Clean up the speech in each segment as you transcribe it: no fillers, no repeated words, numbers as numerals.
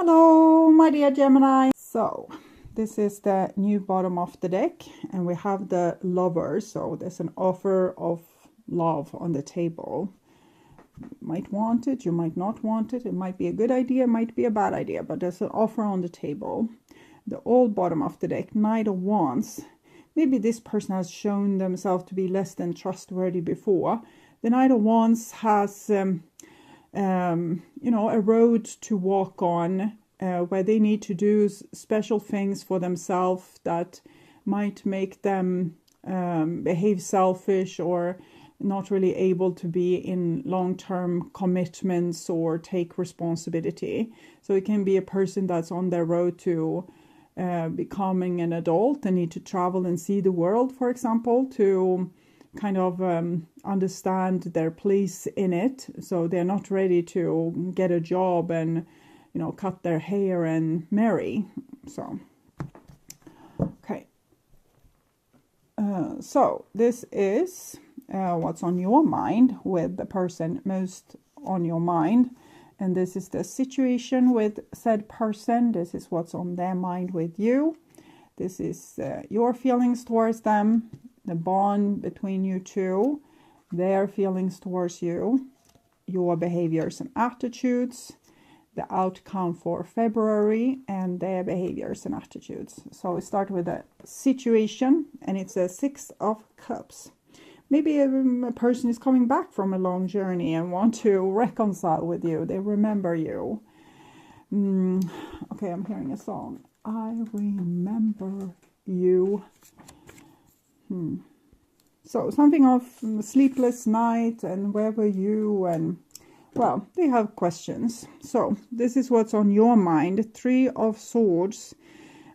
Hello, my dear Gemini. So, this is the new bottom of the deck, and we have the Lover. So, there's an offer of love on the table. You might want it, you might not want it. It might be a good idea, it might be a bad idea, but there's an offer on the table. The old bottom of the deck, Knight of Wands. Maybe this person has shown themselves to be less than trustworthy before. The Knight of Wands has a road to walk on where they need to do special things for themselves that might make them behave selfish or not really able to be in long-term commitments or take responsibility. So it can be a person that's on their road to becoming an adult and need to travel and see the world, for example, to kind of understand their place in it. So they're not ready to get a job and, cut their hair and marry. So, okay. So this is what's on your mind with the person most on your mind. And this is the situation with said person. This is what's on their mind with you. This is your feelings towards them, the bond between you two, their feelings towards you, your behaviors and attitudes, the outcome for February, and their behaviors and attitudes. So we start with a situation, and it's a 6 of Cups. Maybe a person is coming back from a long journey and want to reconcile with you. They remember you. Okay, I'm hearing a song. I remember you. So something of sleepless night and where were you, and well, they have questions. So this is what's on your mind. 3 of Swords.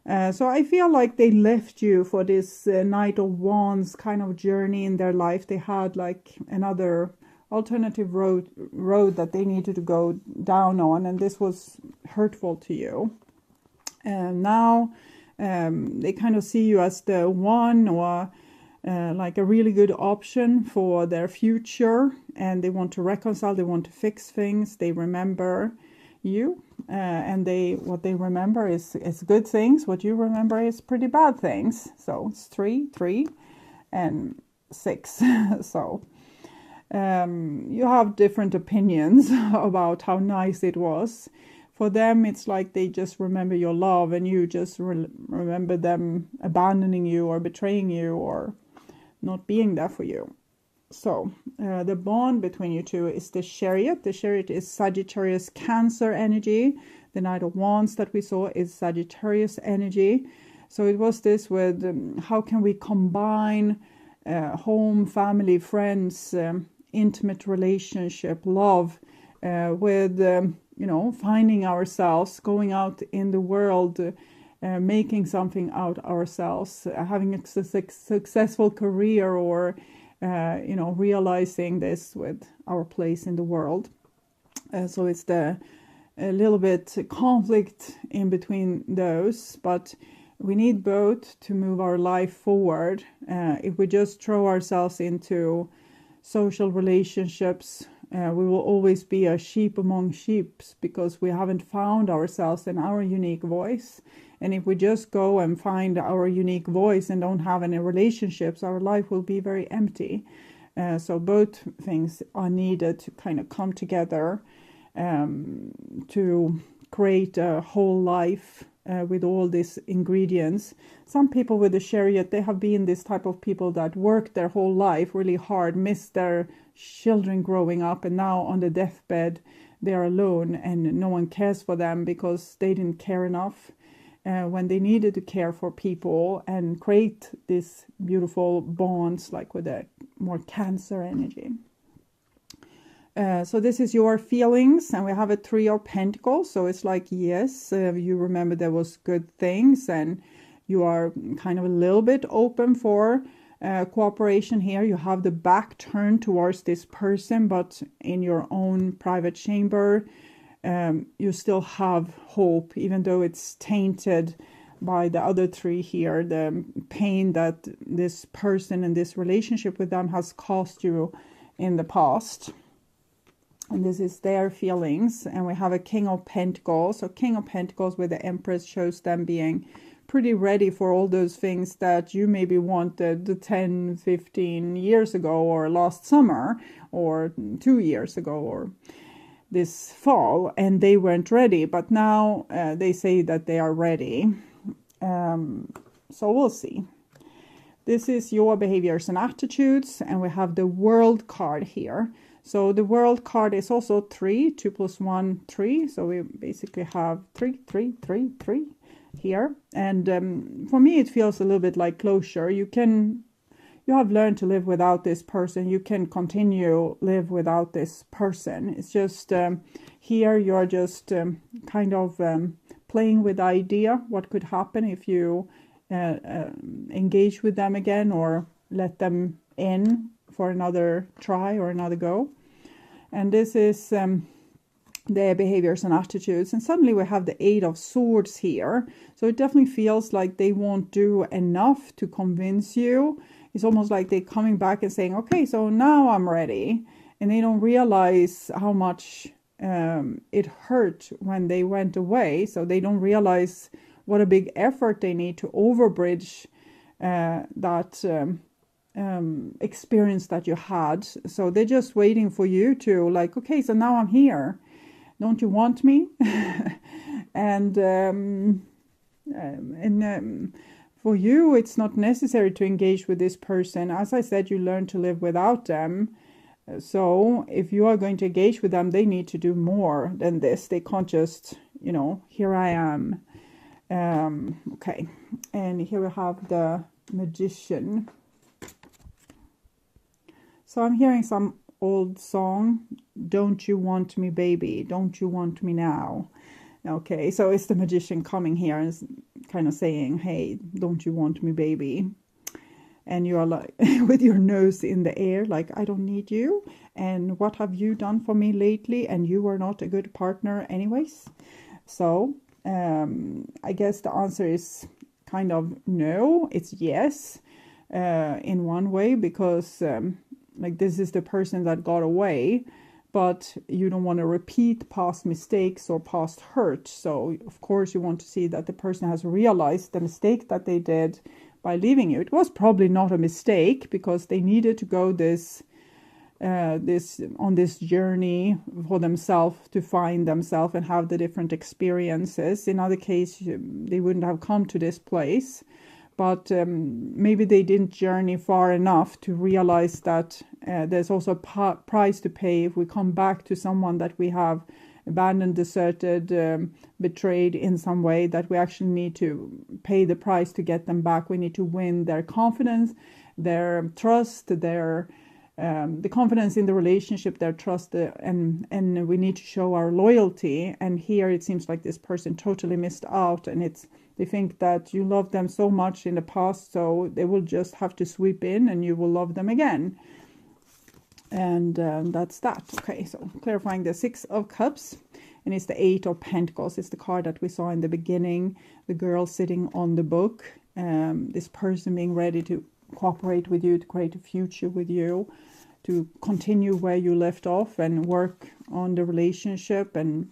So I feel like they left you for this Knight of Wands kind of journey in their life. They had like another alternative road that they needed to go down on, and this was hurtful to you. And now they kind of see you as the one, or like a really good option for their future, and they want to reconcile, they want to fix things, they remember you, and what they remember is good things. What you remember is pretty bad things. So it's 3 and 6. So you have different opinions about how nice it was. For them, it's like they just remember your love, and you just remember them abandoning you or betraying you or not being there for you. So the bond between you two is the Chariot. The Chariot is Sagittarius Cancer energy. The Knight of Wands that we saw is Sagittarius energy. So it was this with how can we combine home, family, friends, intimate relationship, love with finding ourselves, going out in the world, making something out ourselves, having a successful career, or realizing this with our place in the world. So it's a little bit conflict in between those, but we need both to move our life forward. If we just throw ourselves into social relationships, we will always be a sheep among sheep because we haven't found ourselves and our unique voice. And if we just go and find our unique voice and don't have any relationships, our life will be very empty. So both things are needed to kind of come together to create a whole life with all these ingredients. Some people with the Chariot, they have been this type of people that worked their whole life really hard, missed their children growing up, and now on the deathbed they are alone and no one cares for them because they didn't care enough when they needed to care for people and create these beautiful bonds, like with a more Cancer energy. So this is your feelings, and we have a 3 of Pentacles. So it's like, yes, you remember there was good things, and you are kind of a little bit open for cooperation here. You have the back turned towards this person, but in your own private chamber, you still have hope, even though it's tainted by the other 3 here, the pain that this person and this relationship with them has caused you in the past. And this is their feelings. And we have a King of Pentacles. So King of Pentacles with the Empress shows them being pretty ready for all those things that you maybe wanted 10, 15 years ago, or last summer, or 2 years ago, or this fall, and they weren't ready. But now they say that they are ready. So we'll see. This is your behaviors and attitudes, and we have the World card here. So the World card is also 3, 2 plus 1, 3. So we basically have 3, 3, 3, 3 here. And for me, it feels a little bit like closure. You have learned to live without this person. You can continue live without this person. It's just here you're just kind of playing with the idea what could happen if you engage with them again, or let them in for another try or another go. And this is their behaviors and attitudes. And suddenly we have the 8 of Swords here. So it definitely feels like they won't do enough to convince you. It's almost like they're coming back and saying, okay, so now I'm ready. And they don't realize how much it hurt when they went away. So they don't realize what a big effort they need to overbridge that experience that you had. So they're just waiting for you to, like, okay, so now I'm here. Don't you want me? And for you, it's not necessary to engage with this person. As I said, you learn to live without them. So if you are going to engage with them, they need to do more than this. They can't just, here I am. Okay. And here we have the Magician. So I'm hearing some old song. Don't you want me, baby? Don't you want me now? Okay, so it's the Magician coming here and kind of saying, hey, don't you want me, baby? And you are like with your nose in the air, like, I don't need you. And what have you done for me lately? And you are not a good partner anyways. So I guess the answer is kind of no. It's yes in one way, because like this is the person that got away, but you don't want to repeat past mistakes or past hurt. So of course you want to see that the person has realized the mistake that they did by leaving you. It was probably not a mistake, because they needed to go on this journey for themselves, to find themselves and have the different experiences. In other case, they wouldn't have come to this place. But maybe they didn't journey far enough to realize that there's also a price to pay if we come back to someone that we have abandoned, deserted, betrayed in some way, that we actually need to pay the price to get them back. We need to win their confidence, their trust, their the confidence in the relationship, their trust, and we need to show our loyalty. And here it seems like this person totally missed out, and they think that you love them so much in the past, so they will just have to sweep in and you will love them again. And that's that. Okay, so clarifying the 6 of Cups, and it's the 8 of Pentacles. It's the card that we saw in the beginning, the girl sitting on the book, this person being ready to cooperate with you, to create a future with you, to continue where you left off and work on the relationship and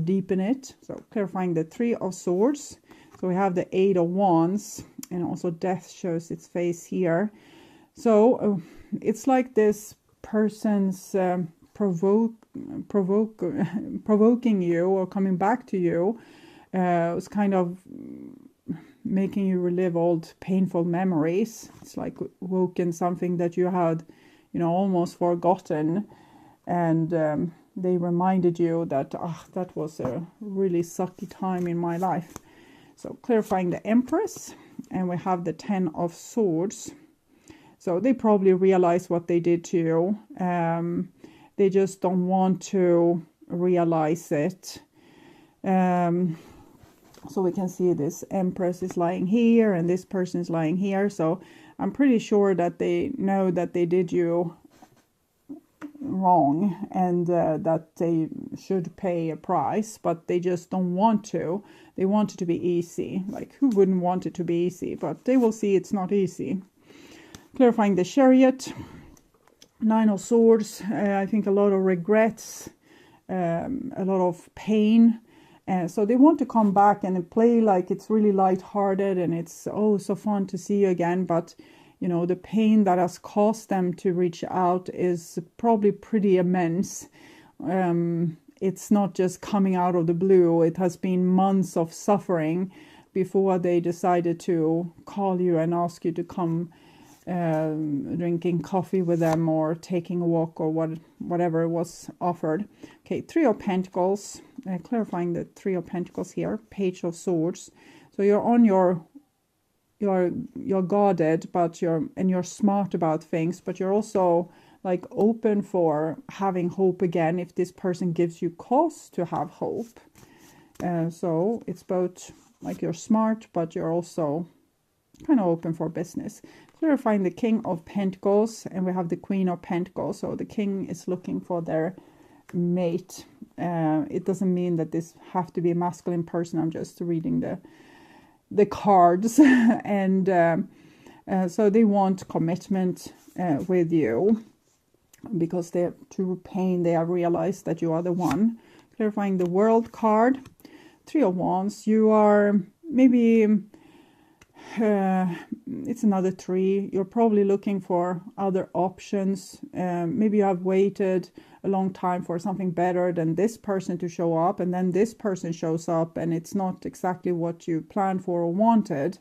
deepen it. So clarifying the 3 of Swords. So we have the 8 of Wands, and also Death shows its face here. So it's like this person's provoking you or coming back to you. It's kind of making you relive old painful memories. It's like woken something that you had, almost forgotten, and they reminded you that that was a really sucky time in my life. So clarifying the Empress, and we have the 10 of Swords. So they probably realize what they did to you. They just don't want to realize it. So we can see this Empress is lying here and this person is lying here. So I'm pretty sure that they know that they did you wrong, and that they should pay a price, but they just don't want to. They want it to be easy. Like, who wouldn't want it to be easy? But they will see it's not easy. Clarifying the Chariot. Nine of Swords, I think a lot of regrets, a lot of pain. So they want to come back and play like it's really lighthearted and it's oh so fun to see you again. But you know, the pain that has caused them to reach out is probably pretty immense. It's not just coming out of the blue. It has been months of suffering before they decided to call you and ask you to come drinking coffee with them or taking a walk or whatever was offered. Okay, Three of Pentacles, clarifying the Three of Pentacles here, Page of Swords. So you're on you're guarded, but you're smart about things, but you're also like open for having hope again if this person gives you cause to have hope. So it's both like you're smart, but you're also kind of open for business. Clarifying the King of Pentacles, and we have the Queen of Pentacles. So the king is looking for their mate. It doesn't mean that this have to be a masculine person. I'm just reading the cards. And so they want commitment with you, because they're through pain they have realized that you are the one. Clarifying the World card, Three of Wands. You are maybe it's another three. You're probably looking for other options. Maybe you have waited a long time for something better than this person to show up, and then this person shows up and it's not exactly what you planned for or wanted,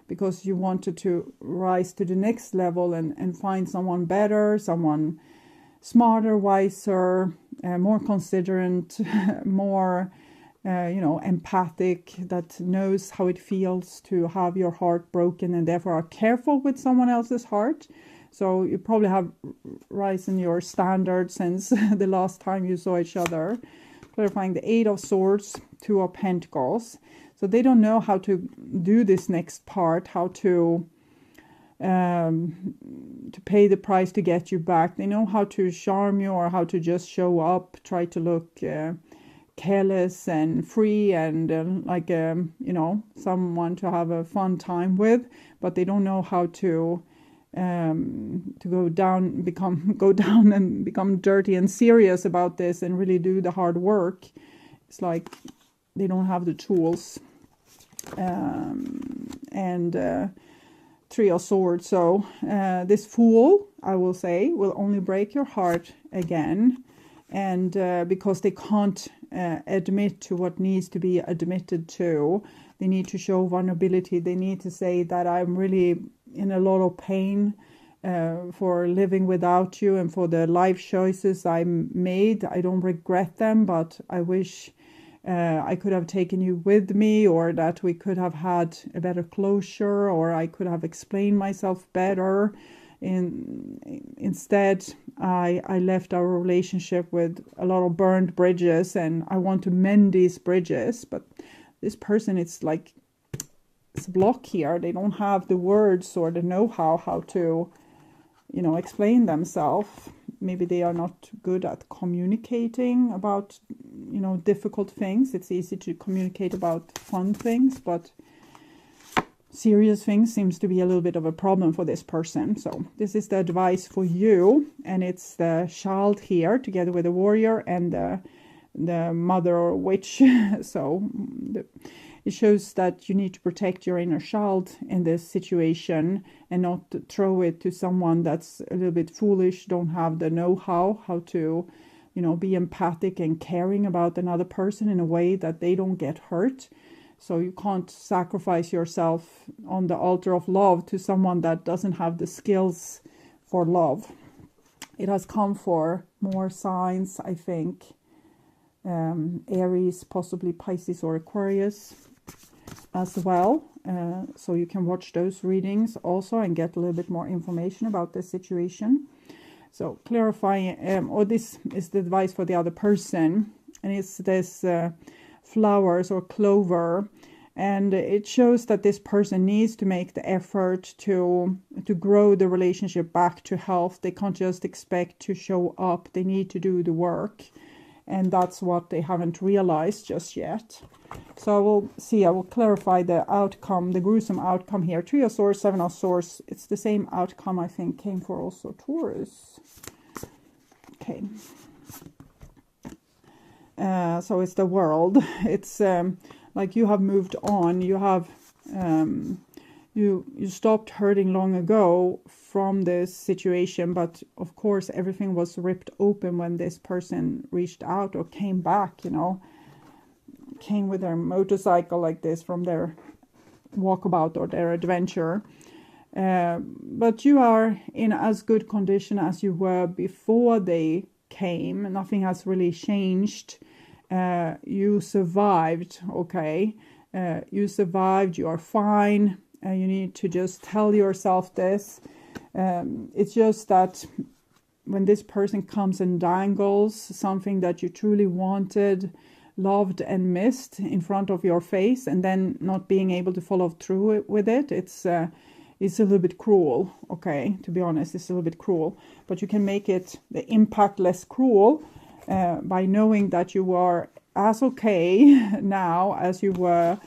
because you wanted to rise to the next level and find someone better, someone smarter, wiser, more considerate, more empathic, that knows how it feels to have your heart broken and therefore are careful with someone else's heart. So you probably have risen your standards since the last time you saw each other. Clarifying the Eight of Swords, Two of Pentacles. So they don't know how to do this next part, how to pay the price to get you back. They know how to charm you or how to just show up, try to look careless and free and someone to have a fun time with, but they don't know how to go down and become dirty and serious about this and really do the hard work. It's like they don't have the tools. Three of Swords. So this Fool, I will say, will only break your heart again, and because they can't admit to what needs to be admitted to. They need to show vulnerability. They need to say that I'm really in a lot of pain for living without you and for the life choices I made. I don't regret them, but I wish I could have taken you with me, or that we could have had a better closure, or I could have explained myself better. Instead, I left our relationship with a lot of burned bridges, and I want to mend these bridges. But this person, it's like it's a block here. They don't have the words or the know-how how to, explain themselves. Maybe they are not good at communicating about, difficult things. It's easy to communicate about fun things, but serious things seems to be a little bit of a problem for this person. So this is the advice for you, and it's the child here together with the warrior and the mother or witch. So it shows that you need to protect your inner child in this situation and not throw it to someone that's a little bit foolish, don't have the know-how how to be empathic and caring about another person in a way that they don't get hurt. So you can't sacrifice yourself on the altar of love to someone that doesn't have the skills for love. It has come for more signs, I think. Aries, possibly Pisces or Aquarius as well. So you can watch those readings also and get a little bit more information about the situation. So clarifying, or this is the advice for the other person. And it's this flowers or clover, and it shows that this person needs to make the effort to grow the relationship back to health. They can't just expect to show up. They need to do the work, and that's what they haven't realized just yet. So I will see, I will clarify the outcome, the gruesome outcome here. Three of Swords, Seven of Swords. It's the same outcome I think came for also Taurus. Okay. So it's the world. It's like you have moved on. You have you stopped hurting long ago from this situation, but of course everything was ripped open when this person reached out or came back, you know, came with their motorcycle like this from their walkabout or their adventure. But you are in as good condition as you were before they came. Nothing has really changed. You survived, okay? You survived, you are fine. You need to just tell yourself this. It's just that when this person comes and dangles something that you truly wanted, loved and missed in front of your face, and then not being able to follow through with it, it's a little bit cruel, okay? To be honest, it's a little bit cruel. But you can make it, the impact, less cruel by knowing that you are as okay now as you were,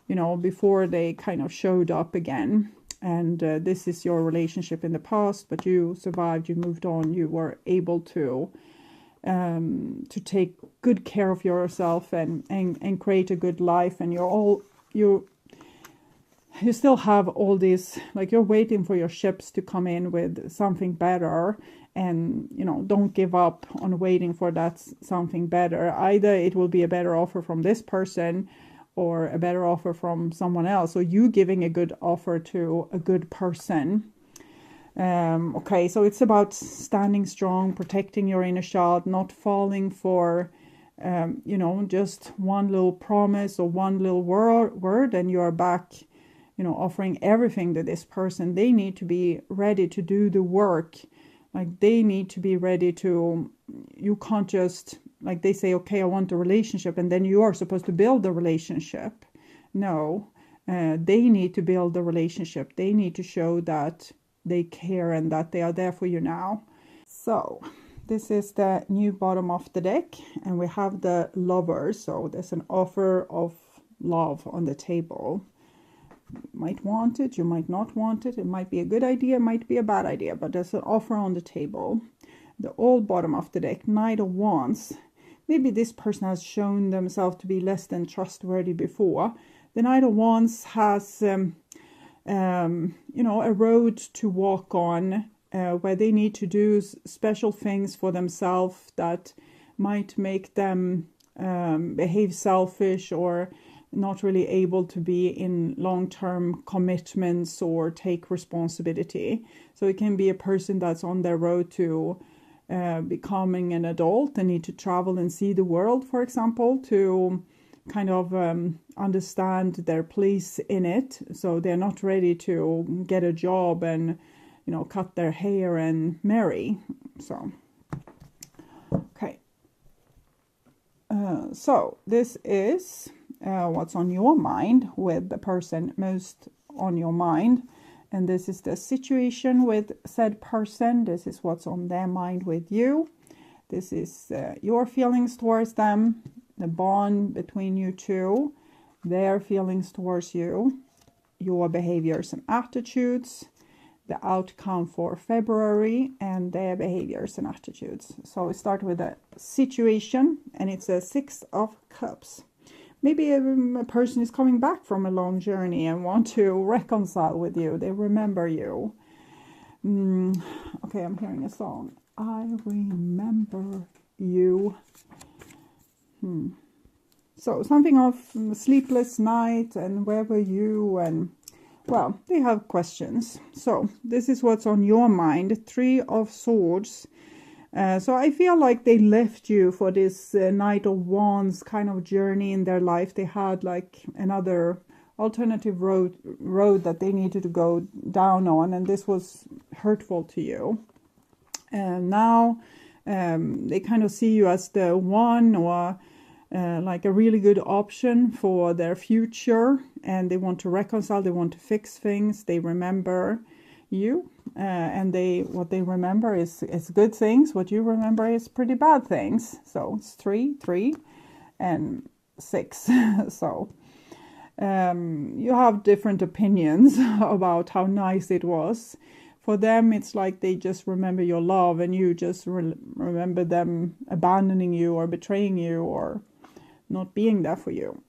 you know, before they kind of showed up again. And this is your relationship in the past, but you survived, you moved on, you were able to take good care of yourself and create a good life. And you still have all these, like, you're waiting for your ships to come in with something better. And, you know, don't give up on waiting for that something better. Either it will be a better offer from this person or a better offer from someone else, or you giving a good offer to a good person. Okay, so it's about standing strong, protecting your inner child, not falling for, you know, just one little promise or one little word, and you're back, you know, offering everything to this person. They need to be ready to do the work. Like, they need to be ready to, you can't just, like, they say, okay, I want a relationship, and then you are supposed to build the relationship. No, they need to build the relationship. They need to show that they care and that they are there for you now. So this is the new bottom of the deck, and we have the Lovers. So there's an offer of love on the table. You might want it, you might not want it. It might be a good idea, it might be a bad idea, but there's an offer on the table. The old bottom of the deck, Knight of Wands. Maybe this person has shown themselves to be less than trustworthy before. The Knight of Wands has, you know, a road to walk on where they need to do special things for themselves that might make them behave selfish or not really able to be in long-term commitments or take responsibility. So it can be a person that's on their road to becoming an adult and need to travel and see the world, for example, to kind of understand their place in it. So they're not ready to get a job and, you know, cut their hair and marry. So, okay. So this is what's on your mind with the person most on your mind. And this is the situation with said person. This is what's on their mind with you. This is your feelings towards them, the bond between you two, their feelings towards you, your behaviors and attitudes, the outcome for February, and their behaviors and attitudes. So we start with a situation, and it's a 6 of Cups. Maybe a person is coming back from a long journey and want to reconcile with you. They remember you. Okay, I'm hearing a song. I remember you. So something of sleepless night and where were you, and well, they have questions. So this is what's on your mind. 3 of Swords. So I feel like they left you for this Knight of Wands kind of journey in their life. They had like another alternative road that they needed to go down on, and this was hurtful to you. And now they kind of see you as the one, or like a really good option for their future, and they want to reconcile, they want to fix things, they remember you, and what they remember is good things. What you remember is pretty bad things. So it's 3 and 6. So you have different opinions about how nice it was. For them, it's like they just remember your love, and you just remember them abandoning you or betraying you or not being there for you.